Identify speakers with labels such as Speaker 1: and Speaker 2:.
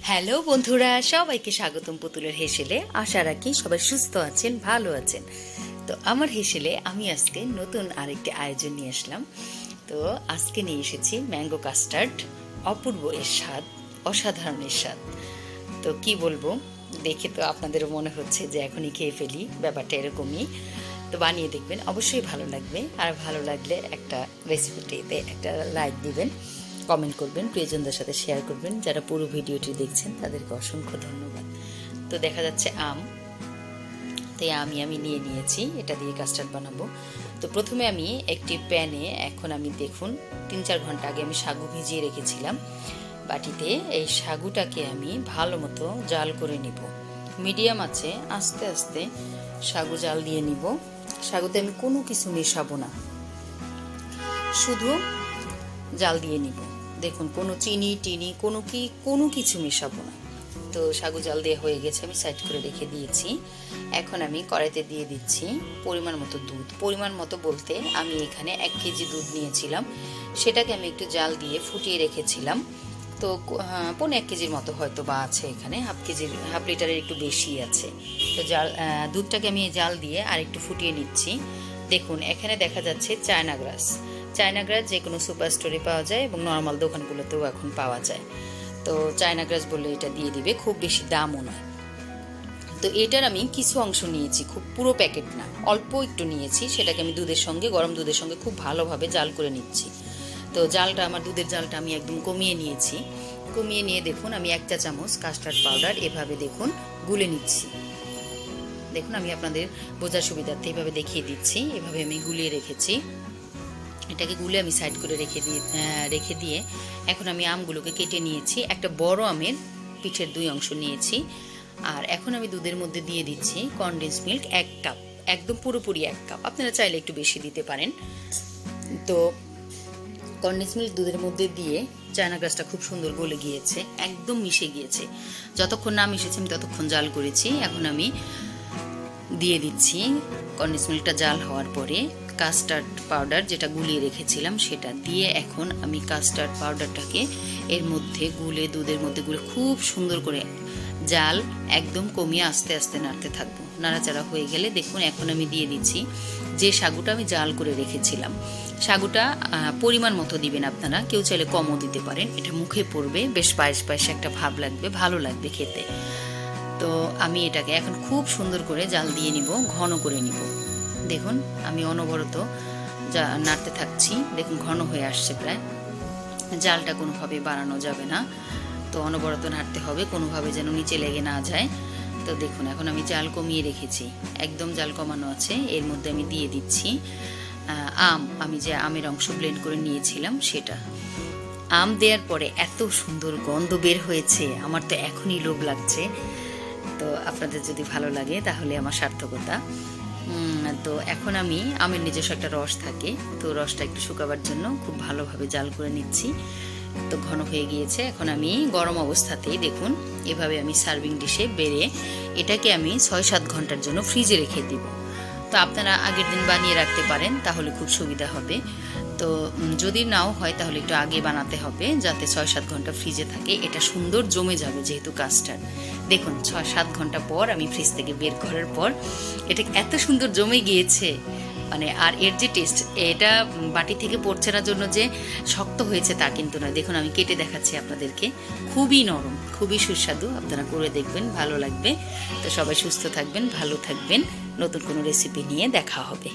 Speaker 1: Hello বন্ধুরা, সবাইকে স্বাগতম পুতুলের হেসেলে। আশা রাখি সবাই সুস্থ আছেন, ভালো আছেন। তো আমার হেসেলে আমি আজকে নতুন আরেকটি আয়োজন নিয়ে আসলাম। তো আজকে নিয়ে এসেছি ম্যাঙ্গো কাস্টার্ড। অপূর্ব এর স্বাদ, অসাধারণ এর স্বাদ। তো কি বলবো, দেখে তো আপনাদেরও মনে হচ্ছে যে এখনই খেয়ে ফেলি, ব্যাপারটা এরকমই। তো বানিয়ে দেখবেন, অবশ্যই ভালো লাগবে। আর ভালো লাগলে একটা রেসিপিটিতে একটা লাইক দিবেন, কমেন্ট করবেন, প্রিয়জনদের সাথে শেয়ার করবেন। যারা পুরো ভিডিওটি দেখছেন তাদেরকে অসংখ্য ধন্যবাদ। তো দেখা যাচ্ছে আম, তাই আমি নিয়ে নিয়েছি, এটা দিয়ে কাস্টার্ড বানাবো। তো প্রথমে আমি একটি প্যানে, এখন আমি দেখুন 3-4 ঘন্টা আগে আমি সাগু ভিজিয়ে রেখেছিলাম বাটিতে। এই সাগুটাকে আমি ভালো মতো জাল করে নিব, মিডিয়াম আছে, আস্তে আস্তে সাগু জাল দিয়ে নিব। সাগুতে আমি কোনো কিছু মেশাবো না, শুধু জাল দিয়ে নিব। দেখুন, কোনো চিনি টিনি কোনো কিছু মেশাবো না। তো সাগু জাল দিয়ে হয়ে গেছে, আমি সাইড করে রেখে দিয়েছি। এখন আমি কড়াইতে দিয়ে দিচ্ছি পরিমাণ মতো দুধ। পরিমাণ মতো বলতে আমি এখানে 1 কেজি দুধ নিয়েছিলাম, সেটাকে আমি একটু জাল দিয়ে ফুটিয়ে রেখেছিলাম। তো 1.5 কেজির মতো হয়তো বা আছে, এখানে হাফ লিটারের একটু বেশি আছে। তো দুধটাকে আমি জাল দিয়ে আর একটু ফুটিয়ে নিচ্ছি। দেখুন, এখানে দেখা যাচ্ছে চায়না গ্রাস যে কোনো সুপার স্টোরে পাওয়া যায় এবং নর্মাল দোকানগুলোতেও এখন পাওয়া যায়। তো চায়না গ্রাস বলে এটা দিয়ে দিবে, খুব বেশি দামও নয়। তো এটার আমি কিছু অংশ নিয়েছি, খুব পুরো প্যাকেট না, অল্প একটু নিয়েছি। সেটাকে আমি গরম দুধের সঙ্গে খুব ভালোভাবে জাল করে নিচ্ছি। তো দুধের জালটা আমি একদম কমিয়ে নিয়েছি। কমিয়ে নিয়ে দেখুন, আমি 1 চা চামচ কাস্টার্ড পাউডার এভাবে দেখুন গুলে নিচ্ছি। দেখুন, আমি আপনাদের বোঝার সুবিধার্থে এভাবে দেখিয়ে দিচ্ছি। এভাবে আমি গুলিয়ে রেখেছি। এটাকে গুলে আমি সাইড করে রেখে দিয়ে এখন আমি আমগুলোকে কেটে নিয়েছি। একটা বড় আমের পিঠের 2 অংশ নিয়েছি। আর এখন আমি দুধের মধ্যে দিয়ে দিচ্ছি কনডেন্স মিল্ক 1 কাপ, একদম পুরোপুরি 1 কাপ। আপনারা চাইলে একটু বেশি দিতে পারেন। তো কনডেন্স মিল্ক দুধের মধ্যে দিয়ে চায়না গ্রাসটা খুব সুন্দর গলে গিয়েছে, একদম মিশে গিয়েছে। যতক্ষণ না মিশেছে আমি ততক্ষণ জাল করেছি। এখন আমি দিয়ে দিচ্ছি কনডেন্স মিল্কটা জাল হওয়ার পরে কাস্টার্ড পাউডার যেটা গুলিয়ে রেখেছিলাম সেটা দিয়ে, এখন আমি কাস্টার্ড পাউডারটাকে এর মধ্যে দুধের মধ্যে গুলে খুব সুন্দর করে জাল একদম কমিয়ে আস্তে আস্তে নাড়তে থাকবো। নাড়াচাড়া হয়ে গেলে দেখুন, এখন আমি দিয়ে দিচ্ছি যে সাগুটা আমি জাল করে রেখেছিলাম। সাগুটা পরিমাণ মতো দিবেন আপনারা, কেউ চাইলে কমও দিতে পারেন। এটা মুখে পড়বে, বেশ পায়েস পায়েস একটা ভাব লাগবে, ভালো লাগবে খেতে। তো আমি এটাকে এখন খুব সুন্দর করে জাল দিয়ে নিব, ঘন করে নিব। দেখুন, আমি অনবরত নাড়তে থাকছি। দেখুন, ঘন হয়ে আসছে প্রায়। জালটা কোনোভাবে বাড়ানো যাবে না, তো অনবরত নাড়তে হবে, কোনোভাবে যেন নিচে লেগে না যায়। তো দেখুন, এখন আমি জাল কমিয়ে রেখেছি, একদম জাল কমানো আছে। এর মধ্যে আমি দিয়ে দিচ্ছি আমি যে আমের অংশ ব্লেন্ড করে নিয়েছিলাম সেটা। আম দেওয়ার পরে এত সুন্দর গন্ধ বের হয়েছে, আমার তো এখনই লোভ লাগছে। তো আপনাদের যদি ভালো লাগে তাহলে আমার সার্থকতা। তো এখন আমি আমের নিজস্ব একটা রস থাকে, তো রসটা একটু শুকাবার জন্য খুব ভালোভাবে জাল করে নিচ্ছি। তো ঘন হয়ে গিয়েছে। এখন আমি গরম অবস্থাতেই দেখুন, এভাবে আমি সার্ভিং ডিশে বেড়ে এটাকে আমি 6-7 ঘন্টার জন্য ফ্রিজে রেখে দিব। তো আপনারা আগের দিন বানিয়ে রাখতে পারেন, তাহলে খুব সুবিধা হবে। তো যদি নাও হয় তাহলে একটু আগে বানাতে হবে, যাতে 6-7 ঘন্টা ফ্রিজে থাকে। এটা সুন্দর জমে যাবে যেহেতু কাস্টার্ড। দেখুন, 6-7 ঘন্টা পর আমি ফ্রিজ থেকে বের করার পর এটা এত সুন্দর জমে গিয়েছে, মানে আর এর যে টেস্ট, এটা বাটি থেকে পড়ছে না জন্য যে শক্ত হয়েছে তা কিন্তু না। দেখুন, আমি কেটে দেখাচ্ছি আপনাদেরকে, খুবই নরম, খুবই সুস্বাদু। আপনারা করে দেখবেন, ভালো লাগবে। তো সবাই সুস্থ থাকবেন, ভালো থাকবেন। নতুন কোনো রেসিপি নিয়ে দেখা হবে।